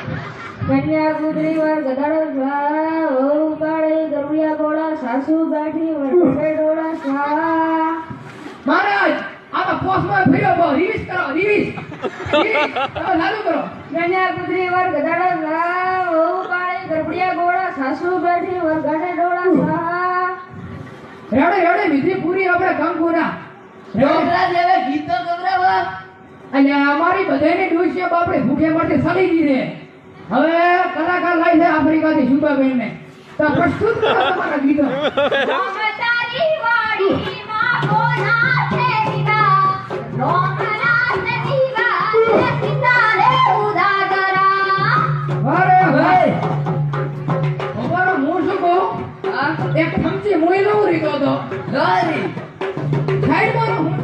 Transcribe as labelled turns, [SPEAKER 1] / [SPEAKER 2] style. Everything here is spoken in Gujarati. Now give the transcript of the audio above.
[SPEAKER 1] કન્યા પુત્રી વર ગધાડો સ્વાહા વહુ કાળે ગરુડિયા ગોળા સાસુ બેઠી વર ડોળા સ્વાહા
[SPEAKER 2] મહારાજ આમાં પોસ્ટમાં ફેરો બહુ રિવીઝ કરો રિવીઝ લાલુ કરો
[SPEAKER 1] કન્યા પુત્રી વર ગધાડો સ્વાહા વહુ કાળે ગરુડિયા ગોળા સાસુ બેઠી વર ડોળા સ્વાહા
[SPEAKER 2] રેડે રેડે વિધિ પૂરી આપણે કંકુના
[SPEAKER 3] ડોકરા દેવે ગીત તો ગવરાવા
[SPEAKER 2] અને અમારી બધાની ડોશિયા બાપડે ભૂખે માટે સડી દીધે હવે કલાકાર લાવી છે આફ્રિકાથી શુભાબેન ને તો પ્રસ્તુત કરો તમારા ગીતો
[SPEAKER 1] તારી વાડી માં કોના છે વિદા રોમના ને દીવા સિતારે ઉદાગરા
[SPEAKER 2] અરે ભાઈ અમારો હું શું કહું એક ખમચી મોઈ લઉં રીતો તો
[SPEAKER 3] લારી
[SPEAKER 2] સાઈડ મારો હું